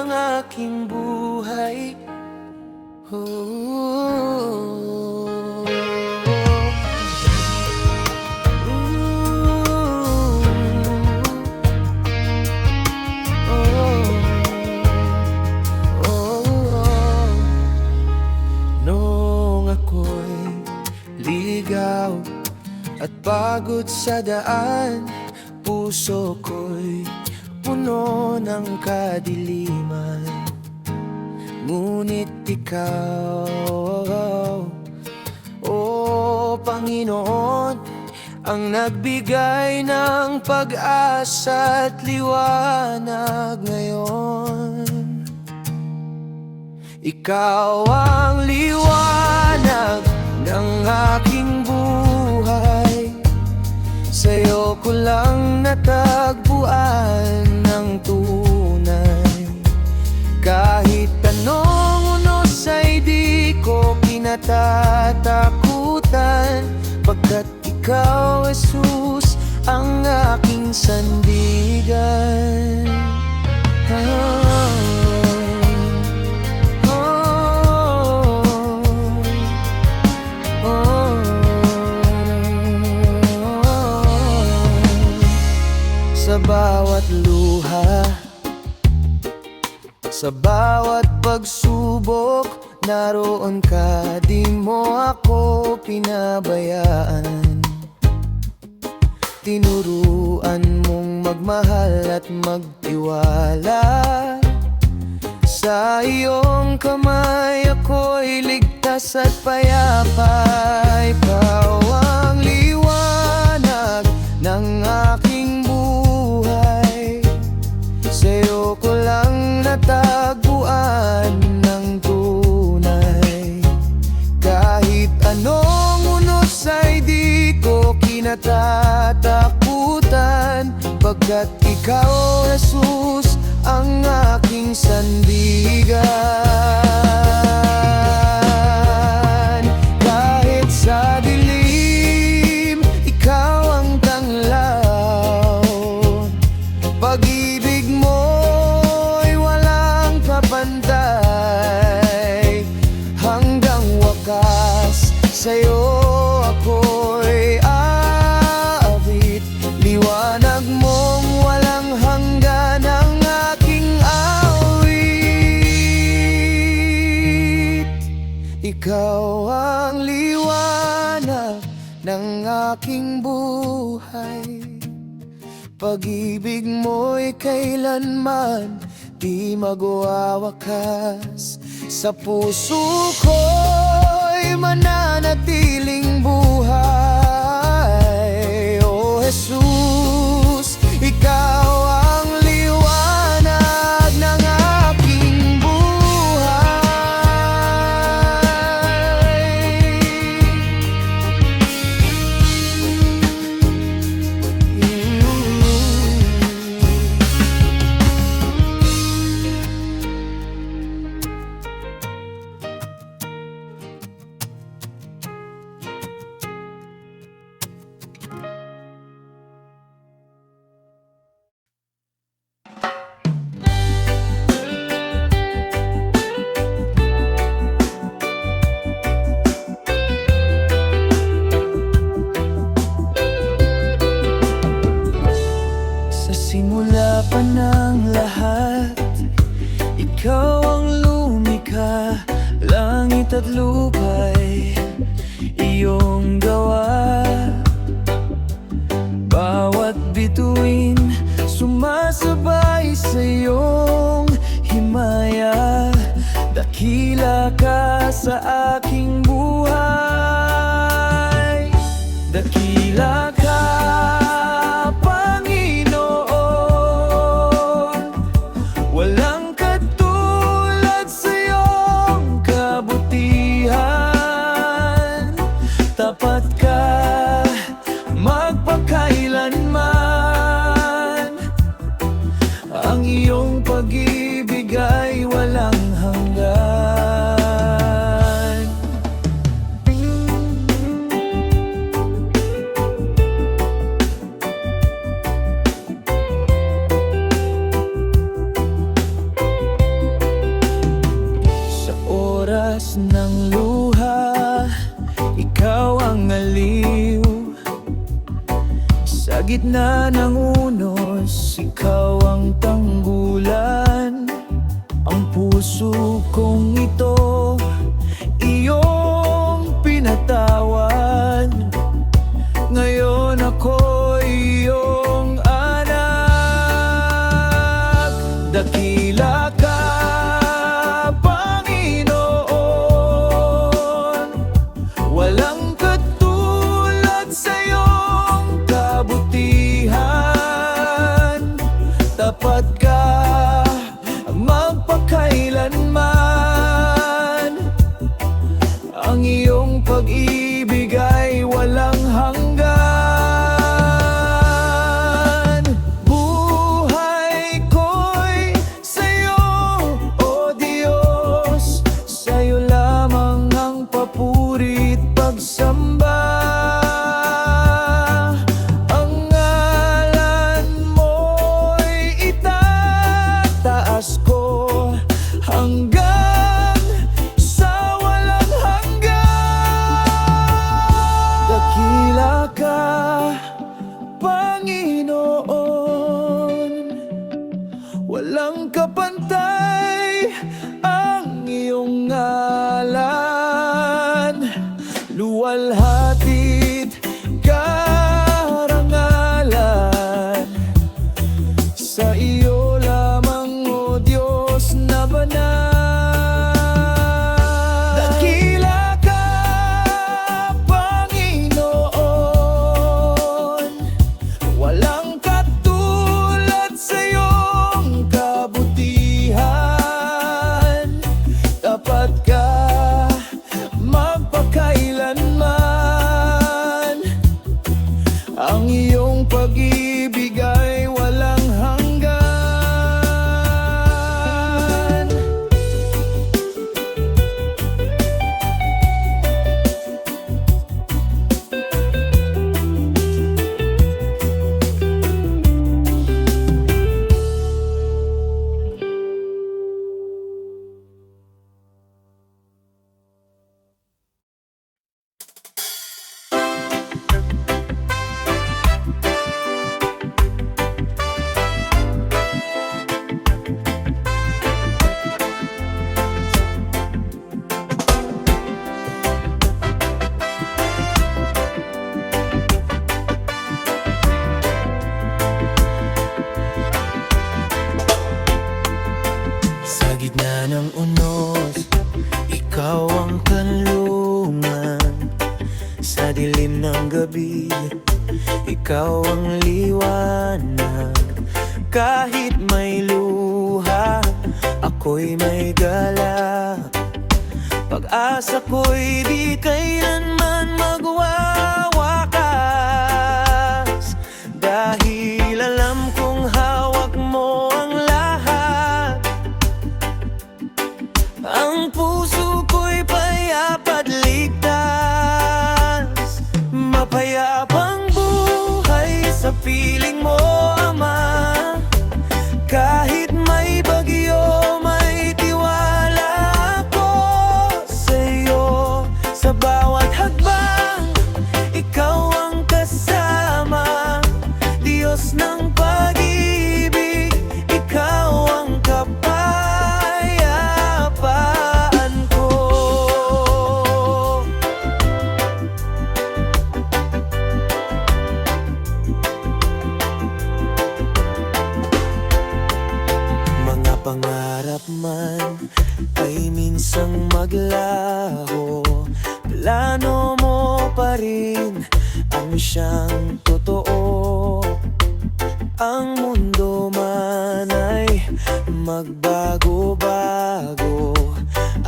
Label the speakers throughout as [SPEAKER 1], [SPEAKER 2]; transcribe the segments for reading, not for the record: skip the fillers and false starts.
[SPEAKER 1] ng aking buhay. Oh, nung ako'y ligaw at pagod sa daan, puso ko'y puno ng kadiliman. Ngunit ikaw, oh Panginoon, ang nagbigay ng pag-asa at liwanag ngayon. Ikaw ang liwanag ng aking buhay, sa'yo ko lang natagpuan ng tunay. Kahit anong unos ay di ko kinatatakutan, pagkat ikaw, Jesus, ang aking sandigan. Sa bawat luha, sa bawat pagsubok, naroon ka, di mo ako pinabayaan. Tinuruan mong magmahal at magtiwala. Sa iyong kamay ako'y ligtas at payapa. Ikaw ang liwanag ng aking buhay, sa'yo ko lang natagpuan ng tunay. Kahit anong unos ay di ko kinatatakutan, pagkat ikaw, Jesus, ang aking sandigan. Kahit sa dilim, ikaw ang tanglaw. Pag-ibig mo'y walang kapantay. Hanggang wakas, sa'yo ako'y aabit. Liwanag mong walang hanggan ang aking awit. Ikaw ang liwanag ng aking buhay, pag-ibig mo'y kailanman di magwawakas. Sa puso ko'y mananatiling buhay. O Jesus, ikaw ang liwanag ng aking simula pa ng lahat, ikaw ang lumikha. Langit at lupa'y iyong gawa. Bawat bituin sumasabay sa iyong himaya. Dakila ka sa aking buhay. Dakila ka, walang katulad sa iyong kabutihan. gitna ng unos, ikaw ang tanggulan. Ang puso kong ito, iyong pinatawad. Ngayon ako'y iyong anak. Dakila ka, Panginoon. Walang katulad sa iyong kabutihan. Tapat ka magpakailanman. Ang iyong pag-ibig ay walang hanggan. Buhay ko'y sa'yo, O Diyos. Sa'yo lamang ang papuri't pagsamba. Ang ngalan mo'y itataas ko hanggang sa walang hanggan. Dakila ka, Panginoon. Walang kapantay ang iyong ngalan. Luwalhati't karangalan. Sa iyo lamang, O Diyos na banal. Dakila ka, Panginoon. Walang katulad sa iyong kabutihan. Tapat ka magpakailanman. Ang iyong pag-ibig ay walang hanggan. Sa gitna ng unos, ikaw ang kanlungan. Sa dilim ng gabi, ikaw ang liwanag. Kahit may luha, ako'y may galak. Pag-asa ko'y di kailanman magwawakas. Dahil alam kong hawak mo ang lahat. Ang puso ko'y payapa't ligtas. Mapayapang buhay sa piling mo, Ama. Kahit may bagyo, may tiwala ako sa'yo. Sa bawat hakbang, ikaw ang kasama. Diyos ng pag-ibig, ikaw ang kapayapaan ko. Mga pangarap man ay minsang maglaho, plano mo pa rin ang siyang totoo. Ang mundo man ay magbago-bago,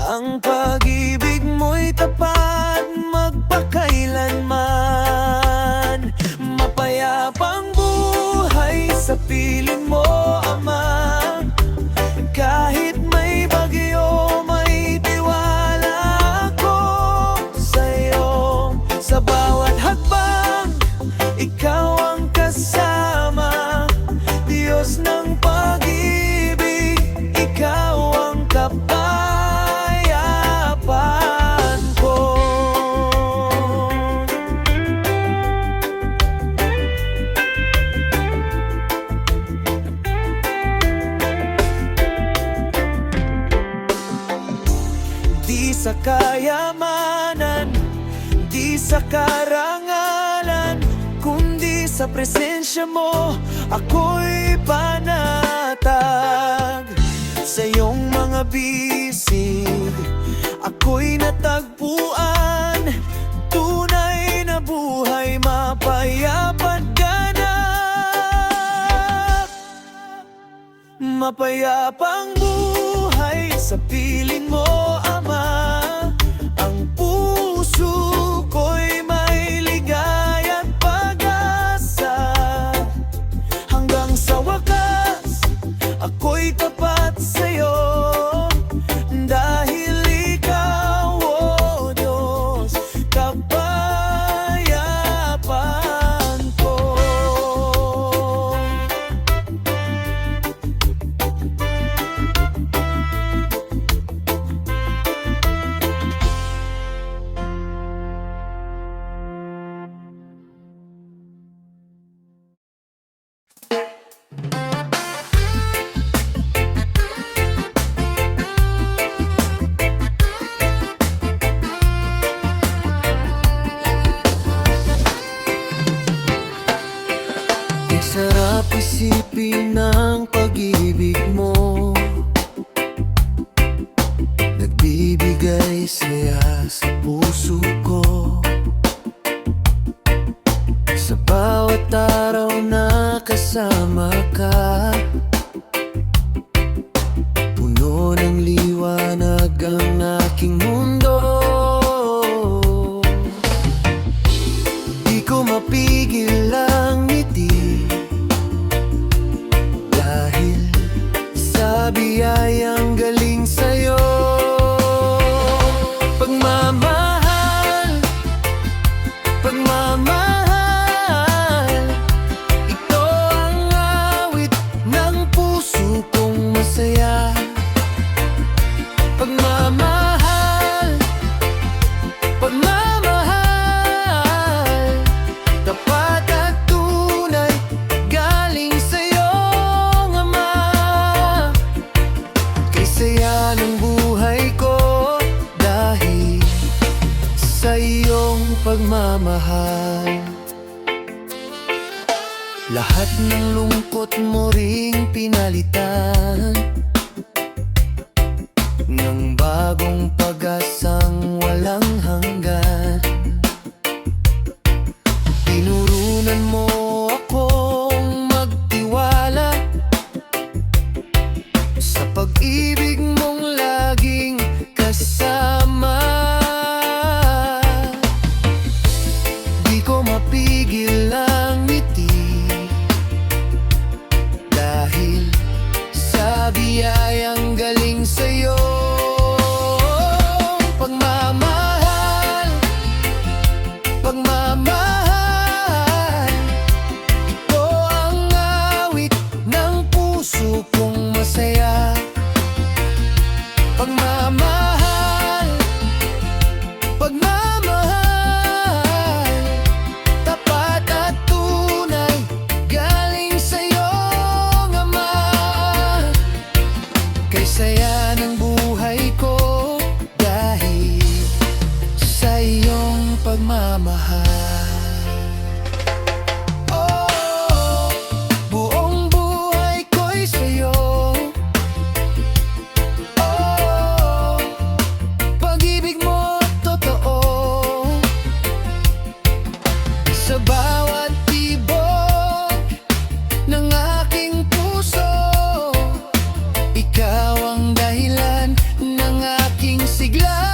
[SPEAKER 1] ang pag-ibig mo'y tapat magpakailanman. Mapayapang buhay sa piling mo, Ama. Kahit may bagyo, may tiwala ako sa'yo. Sa bawat hakbang, ikaw ang kasama. Diyos ng pag-ibig, ikaw ang kapayapaan ko. kayamanan, di sa karangalan, kundi sa presensya mo ako'y panatag. Sa iyong mga bisig ako'y natagpuan, tunay na buhay, mapayapa't ganap. Mapayapang buhay sa piling mo, Ama. Ang puso ko'y may ligaya't pag-asa. Hanggang sa wakas, ako'y tapat sa'yo, dahil ikaw, oh Diyos, kapayapaan ko. Sarap isipin ng pag-ibig mo, nagbibigay saya sa puso ko. Sa bawat araw na kasama ka, puno ng liwanag ang aking mundo. Di ko mapigil ang ngiti, biyayang galing sa'yo. Pagmamahal, pagmamahal, ito ang awit ng puso kong masaya. Pagmamahal, pagmamahal, tapat at tunay, galing sa'yo, Ama. Saya ng buhay ko dahil sa iyong pagmamahal. Lahat ng lungkot mo ring pinalitan ng bagong pag-asang walang hanggan. Tinurunan mo akong magtiwala sa pag-ibig mong laging kasama. Di ko mapigil ang ngiti, dahil sa biyayang galing sa'yo. Pagmamahal, pagmamahal, ito ang awit ng puso kong masaya. Pagmamahal, pagmamahal, tapat at tunay, galing sa'yo, Ama. Kay saya ng buhay ko dahil sa iyong pagmamahal. Buong buhay ko'y sa'yo. Pag-ibig mo totoo, sa bawat tibok ng aking puso, ikaw ang dahilan ng aking sigla.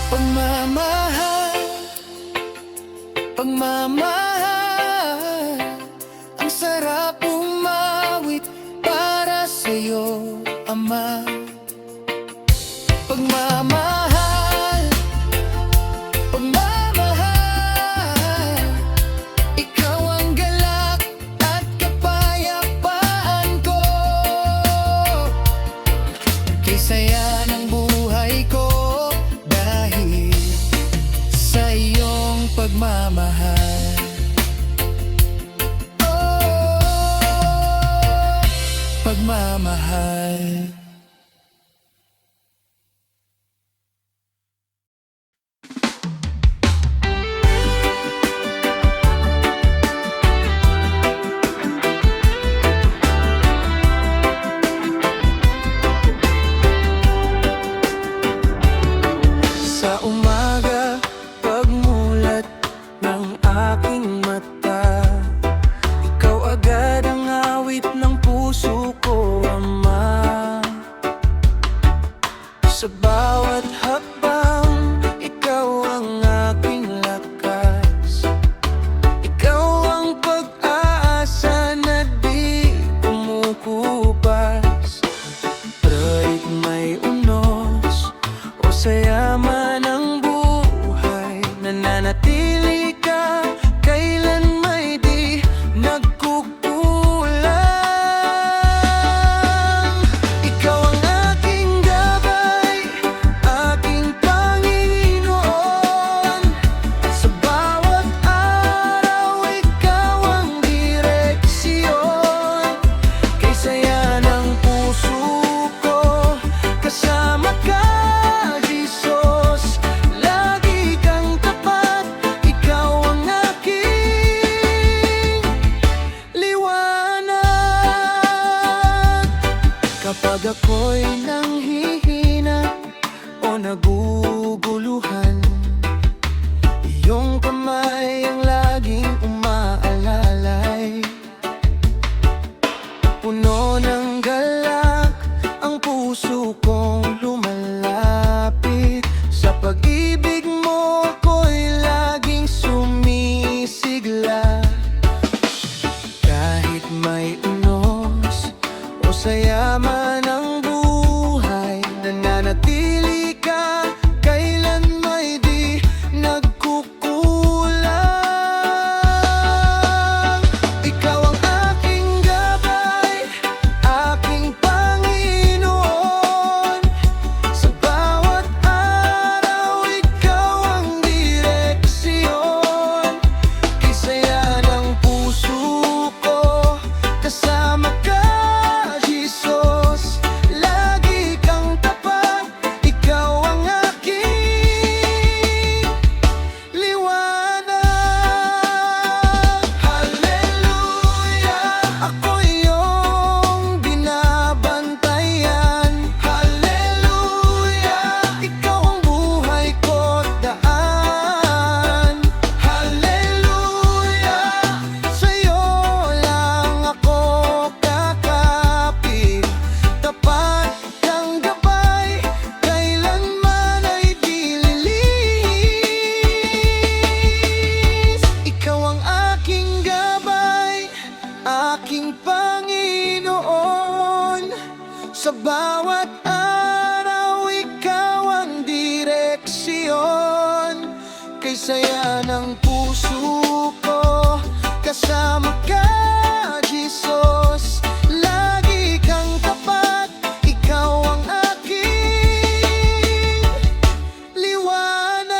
[SPEAKER 1] Pagmamahal, pagmamahal, ang sarap umawit para sa'yo, Ama. Pagmamahal, pagmamahal, ikaw ang galak at kapayapaan ko. Kay saya ng buhay ko dahil sa iyong pagmamahal. kay saya ng puso ko. Kasama ka, Jesus, lagi kang tapat. Ikaw ang aking liwanag.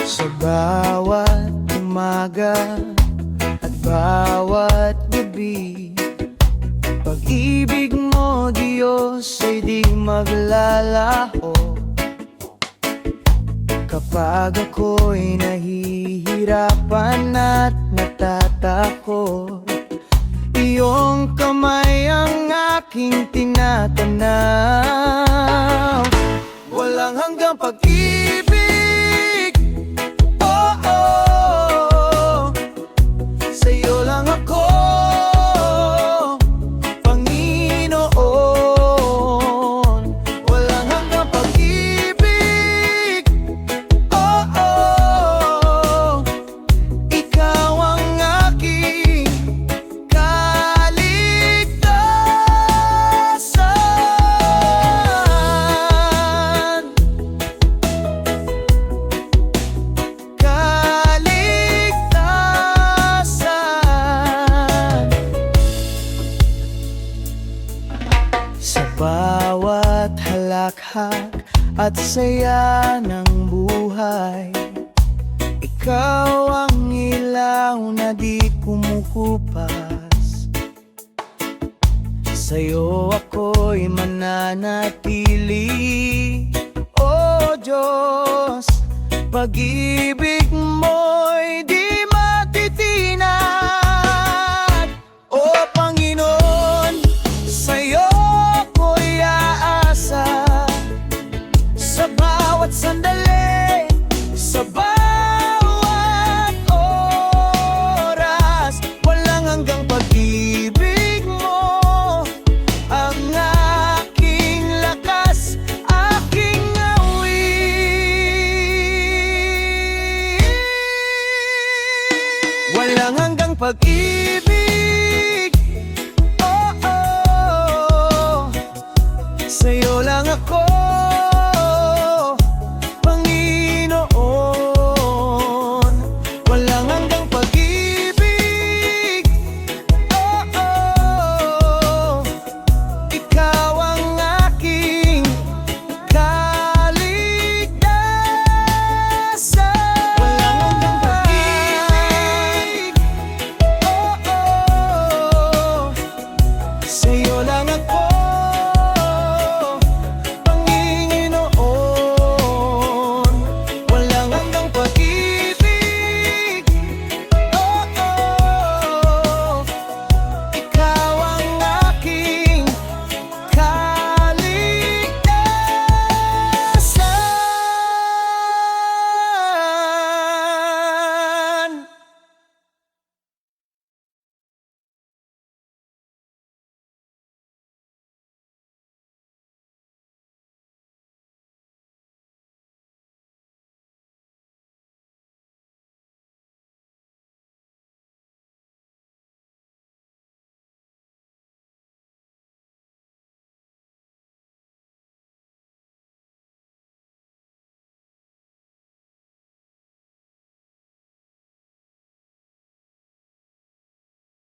[SPEAKER 1] Sa bawat umaga at bawat gabi, pag-ibig mo, Diyos, ay di maglalaho. Kapag ako'y nahihirapan at natatakot, iyong kamay ang aking tinatanaw. Walang hanggang pag-ibig, sa'yo lang ako, Panginoon. Walang hanggang pag-ibig, ikaw ang aking kaligtasan. Sa bawat halakhak at saya ng buhay, ikaw ang ilaw na di kumukupas. Sa'yo ako'y mananatili, O Diyos. Pag-ibig mo'y di matitinag, O Panginoon. Sa'yo ako'y aasa, sa bawat sandali, sa bawat oras. Walang hanggang pag-ibig mo ang aking lakas, aking awit. Walang hanggang pag-ibig